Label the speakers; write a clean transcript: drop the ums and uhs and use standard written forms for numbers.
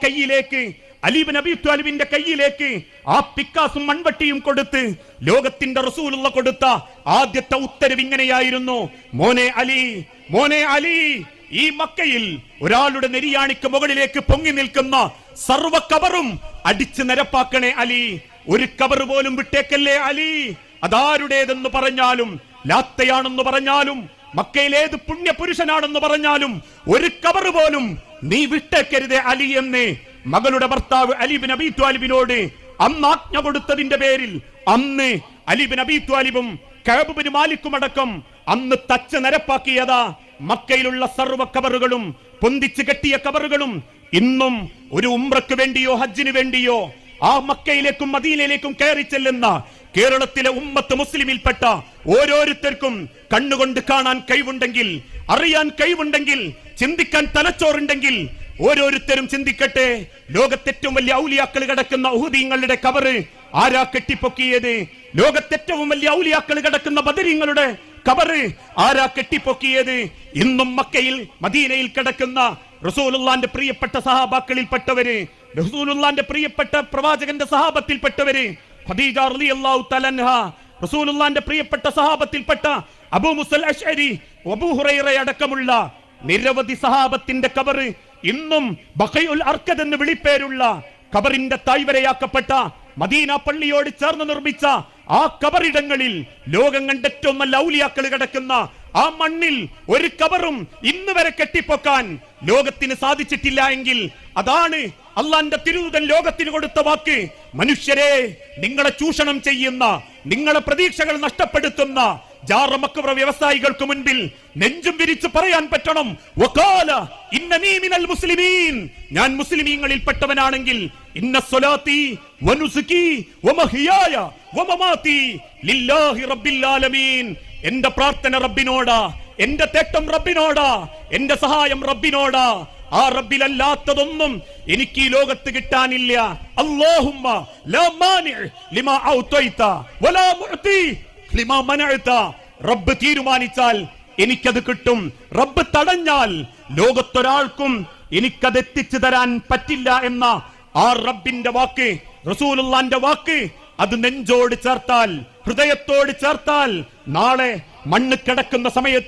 Speaker 1: കയ്യിലേക്ക്, അലി ഇബ്നു അബീ ത്വാലിബിന്റെ കയ്യിലേക്ക് ആ പിക്കാസും മൺവട്ടിയും കൊടുത്ത് ലോകത്തിന്റെ റസൂലുള്ള കൊടുത്ത ആദ്യത്തെ ഉത്തരവ് ഇങ്ങനെയായിരുന്നു: മോനെ അലി, മോനെ അലി, ഈ മക്കയിൽ ഒരാളുടെ നെരിയാണിക്ക് മുകളിലേക്ക് പൊങ്ങി നിൽക്കുന്ന സർവ്വ കബറും അടിച്ചു നിരപ്പാക്കണേ അലി. ഒരു കബർ പോലും വിട്ടേക്കല്ലേ അലി. അതാരുടേതെന്ന് പറഞ്ഞാലും, ലാത്തയാണെന്ന് പറഞ്ഞാലും, മക്കയിലേത് പുണ്യപുരുഷനാണെന്ന് പറഞ്ഞാലും ഒരു കബർ പോലും നീ വിട്ടേക്കരുതേ അലി എന്ന് മകളുടെ ഭർത്താവ് അലി ഇബ്നു അബീ ത്വാലിബിനോട് അന്ന് ആജ്ഞ കൊടുത്തതിന്റെ പേരിൽ അന്ന് അലി ഇബ്നു അബീ ത്വാലിബും കഅബ് ഇബ്നു മാലിക്കും അടക്കം അന്ന് തച്ച് നിരപ്പാക്കിയതാ മക്കയിലുള്ള സർവ്വ കബറുകളും, പൊന്തിച്ചു കെട്ടിയ കബറുകളും. ഇന്നും ഒരു ഉംറയ്ക്ക് വേണ്ടിയോ ഹജ്ജിന് വേണ്ടിയോ ആ മക്കയിലേക്കും മദീനയിലേക്കും കയറി ചെല്ലുന്ന കേരളത്തിലെ ഉമ്മത്ത് മുസ്ലിമിൽപ്പെട്ട ഓരോരുത്തർക്കും കണ്ണുകൊണ്ട് കാണാൻ കഴിവുണ്ടെങ്കിൽ, അറിയാൻ കഴിവുണ്ടെങ്കിൽ, ചിന്തിക്കാൻ തലച്ചോറുണ്ടെങ്കിൽ ഓരോരുത്തരും ചിന്തിക്കട്ടെ. ലോകത്തേറ്റവും വലിയ ഔലിയാക്കൾ കിടക്കുന്ന ഉഹുദീങ്ങളുടെ കബറ് ആരാ കെട്ടിപ്പൊക്കിയത്? ലോകത്തേറ്റവും വലിയ ഔലിയാക്കൾ കിടക്കുന്ന ബദരീങ്ങളുടെ കബറ് ആരാ കെട്ടിപ്പൊക്കിയത്? ഇന്നും മക്കയിൽ മദീനയിൽ കിടക്കുന്ന റസൂലുള്ളാന്റെ പ്രിയപ്പെട്ട സഹാബാക്കളിൽപ്പെട്ടവര്, റസൂലുള്ളാന്റെ പ്രിയപ്പെട്ട പ്രവാചകന്റെ സഹാബത്തിൽപ്പെട്ടവര്, ഖദീജ റളിയല്ലാഹു തആല അൻഹ, റസൂലുള്ളാന്റെ പ്രിയപ്പെട്ട സഹാബത്തിൽപ്പെട്ട അബൂ മുസൽ അശ്അരി, അബൂ ഹുറൈറ അടക്കമുള്ള നിരവധി സഹാബത്തിന്റെ കബറ് ഇന്നും ബഖീഉൽ അർഖദ് എന്ന് വിളിപ്പേരുള്ള കബറിന്റെ തായ്വരയാക്കപ്പെട്ട മദീന പള്ളിയോട് ചേർന്ന് നിർമ്മിച്ച ആ കബറിടങ്ങളിൽ ലോകം കണ്ട ഏറ്റവും നല്ല ഔലിയാക്കൾ കിടക്കുന്ന ആ മണ്ണിൽ ഒരു കബറും ഇന്ന് വരെ കെട്ടിപ്പൊക്കാൻ ലോകത്തിന് സാധിച്ചിട്ടില്ല എങ്കിൽ അതാണ് അള്ളാന്റെ തിരുദൂതൻ ലോകത്തിന് കൊടുത്ത വാക്ക്. മനുഷ്യരെ, നിങ്ങളെ ചൂഷണം ചെയ്യുന്ന, നിങ്ങളെ പ്രതീക്ഷകൾ നഷ്ടപ്പെടുത്തുന്ന ജാറമക്കബ്ര വ്യവസായികൾക്ക് മുൻപിൽ നെഞ്ചും വിരിച്ച് പറയാൻ പറ്റണം: വഖാല ഇന്നനീ മിനൽ മുസ്ലിമീൻ, ഞാൻ മുസ്ലിമീങ്ങളിൽപ്പെട്ടവനാണെങ്കിൽ, ഇന്ന സ്വലാത്തി വനുസുകി വമഹിയായ വമമാതി ലില്ലാഹി റബ്ബിൽ ആലമീൻ, എന്റെ പ്രാർത്ഥന റബ്ബിനോടാ, എന്റെ തേട്ടം റബ്ബിനോടാ, എന്റെ സഹായം റബ്ബിനോടാ. ആ റബ്ബിലല്ലാത്തതൊന്നും എനിക്ക് ഈ ലോകത്ത് കിട്ടാനില്ല. അല്ലാഹുമ്മ ലാ മാനിഅ ലിമാ ഔതൈത വലാ മുഅതി ലിമാ മനഅത. റബ്ബ് തീരുമാനിച്ചാൽ എനിക്കത് കിട്ടും. റബ്ബ് തടഞ്ഞാൽ ലോകത്തൊരാൾക്കും എനിക്കത് എത്തിച്ചു തരാൻ പറ്റില്ല എന്ന ആ റബ്ബിന്റെ വാക്ക്, റസൂലുള്ളാന്റെ വാക്ക്, അത് നെഞ്ചോട് ചേർത്താൽ, ഹൃദയത്തോട് ചേർത്താൽ നാളെ മണ്ണ് കിടക്കുന്ന സമയത്ത്